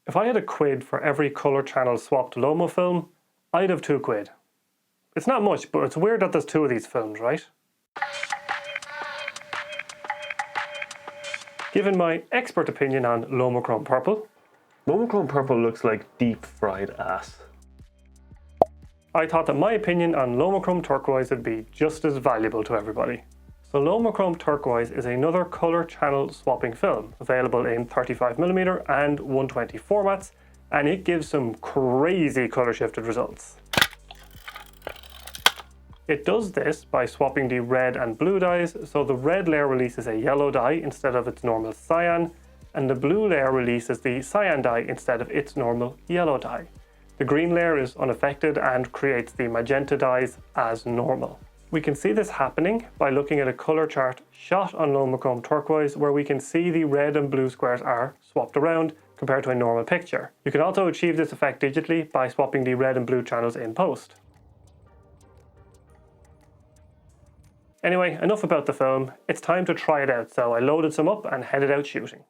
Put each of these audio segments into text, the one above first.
If I had a quid for every colour channel swapped to Lomo film, I'd have 2 quid. It's not much, but it's weird that there's 2 of these films, right? Given my expert opinion on Lomochrome Purple, Lomochrome Purple looks like deep fried ass. I thought that my opinion on Lomochrome Turquoise would be just as valuable to everybody. So Lomochrome Turquoise is another colour channel swapping film, available in 35mm and 120 formats, and it gives some crazy colour shifted results. It does this by swapping the red and blue dyes, so the red layer releases a yellow dye instead of its normal cyan, and the blue layer releases the cyan dye instead of its normal yellow dye. The green layer is unaffected and creates the magenta dyes as normal. We can see this happening by looking at a colour chart shot on Lomochrome Turquoise, where we can see the red and blue squares are swapped around compared to a normal picture. You can also achieve this effect digitally by swapping the red and blue channels in post. Anyway, enough about the film, it's time to try it out, so I loaded some up and headed out shooting.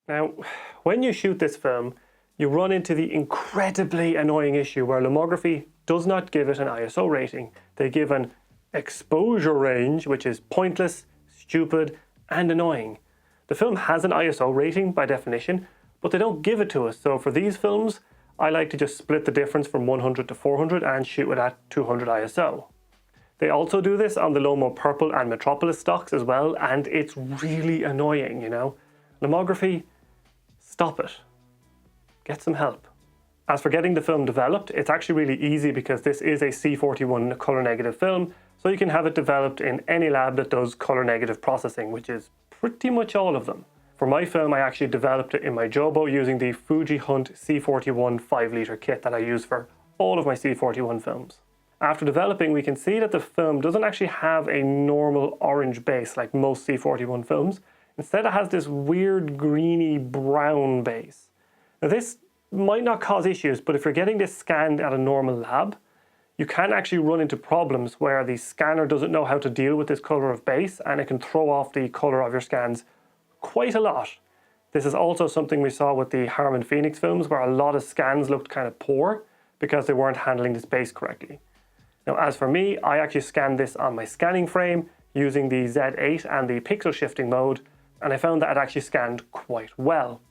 Now, when you shoot this film, you run into the incredibly annoying issue where Lomography does not give it an ISO rating. They give an exposure range, which is pointless, stupid, and annoying. The film has an ISO rating by definition, but they don't give it to us. So for these films, I like to just split the difference from 100 to 400 and shoot it at 200 ISO. They also do this on the Lomo Purple and Metropolis stocks as well, and it's really annoying, you know. Lomography, stop it. Get some help. As for getting the film developed, it's actually really easy because this is a C41 color negative film, so you can have it developed in any lab that does color negative processing, which is pretty much all of them. For my film, I actually developed it in my Jobo using the Fuji Hunt C41 5-litre kit that I use for all of my C41 films. After developing, we can see that the film doesn't actually have a normal orange base like most C41 films. Instead, it has this weird greeny brown base. Now, this might not cause issues, but if you're getting this scanned at a normal lab, you can actually run into problems where the scanner doesn't know how to deal with this color of base, and it can throw off the color of your scans quite a lot. This is also something we saw with the Harman Phoenix films, where a lot of scans looked kind of poor because they weren't handling this base correctly. Now, as for me, I actually scanned this on my scanning frame using the Z8 and the pixel shifting mode, and I found that it actually scanned quite well,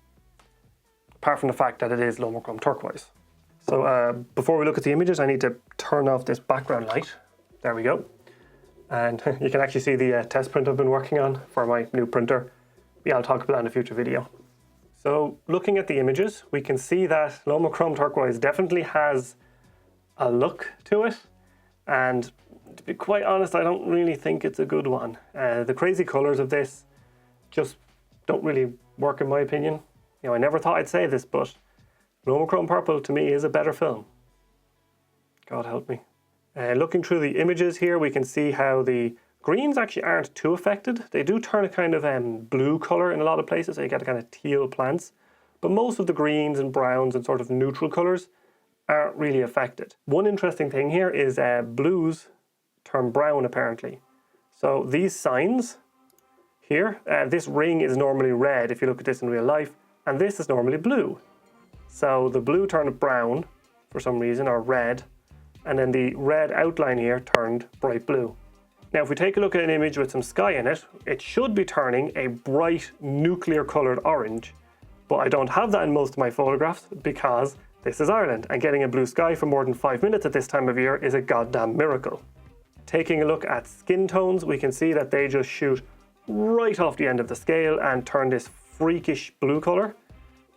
apart from the fact that it is Lomochrome Turquoise. So before we look at the images, I need to turn off this background light. There we go. And you can actually see the test print I've been working on for my new printer. Yeah, I'll talk about that in a future video. So looking at the images, we can see that Lomochrome Turquoise definitely has a look to it. And to be quite honest, I don't really think it's a good one. The crazy colors of this just don't really work in my opinion. You know, I never thought I'd say this, but Lomochrome Purple to me is a better film. God help me. Looking through the images here, we can see how the greens actually aren't too affected. They do turn a kind of blue color in a lot of places, so you get a kind of teal plants. But most of the greens and browns and sort of neutral colors aren't really affected. One interesting thing here is blues turn brown apparently. So these signs here, this ring is normally red if you look at this in real life, and this is normally blue. So the blue turned brown for some reason, or red, and then the red outline here turned bright blue. Now if we take a look at an image with some sky in it, it should be turning a bright nuclear coloured orange, but I don't have that in most of my photographs because this is Ireland, and getting a blue sky for more than 5 minutes at this time of year is a goddamn miracle. Taking a look at skin tones, we can see that they just shoot right off the end of the scale and turn this freakish blue colour.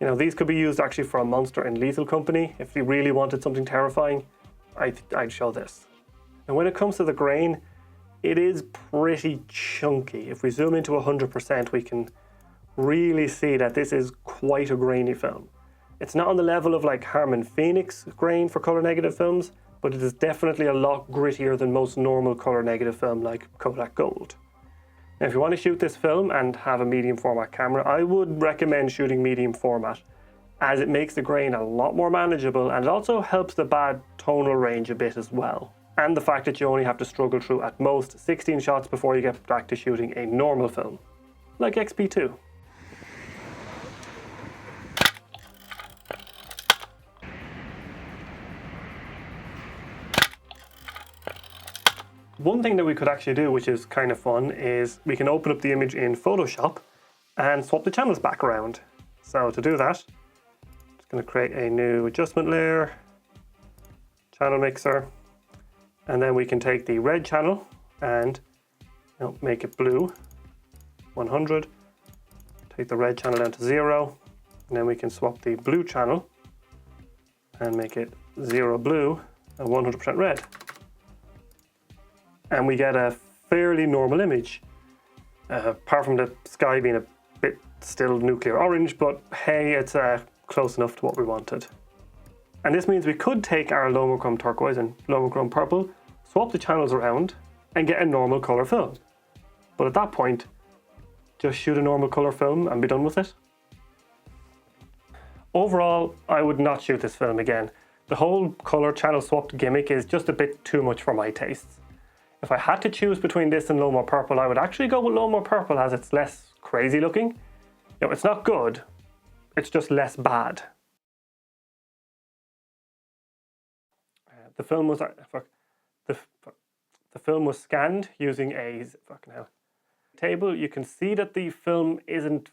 You know, these could be used actually for a monster in Lethal Company. If you really wanted something terrifying, I'd show this. And when it comes to the grain, it is pretty chunky. If we zoom into 100%, we can really see that this is quite a grainy film. It's not on the level of like Harman Phoenix grain for colour negative films, but it is definitely a lot grittier than most normal colour negative film like Kodak Gold. Now, if you want to shoot this film and have a medium format camera, I would recommend shooting medium format, as it makes the grain a lot more manageable, and it also helps the bad tonal range a bit as well. And the fact that you only have to struggle through at most 16 shots before you get back to shooting a normal film, like XP2. One thing that we could actually do, which is kind of fun, is we can open up the image in Photoshop and swap the channels back around. So to do that, I'm just going to create a new adjustment layer, channel mixer, and then we can take the red channel and make it blue, 100, take the red channel down to 0, and then we can swap the blue channel and make it 0 blue and 100% red. And we get a fairly normal image, apart from the sky being a bit still nuclear orange, but hey, it's close enough to what we wanted. And this means we could take our Lomochrome Turquoise and Lomochrome Purple, swap the channels around, and get a normal colour film. But at that point, just shoot a normal colour film and be done with it. Overall, I would not shoot this film again. The whole colour channel swapped gimmick is just a bit too much for my tastes. If I had to choose between this and Lomochrome Purple, I would actually go with Lomochrome Purple, as it's less crazy looking. You know, it's not good, it's just less bad. The film was scanned using a table. You can see that the film isn't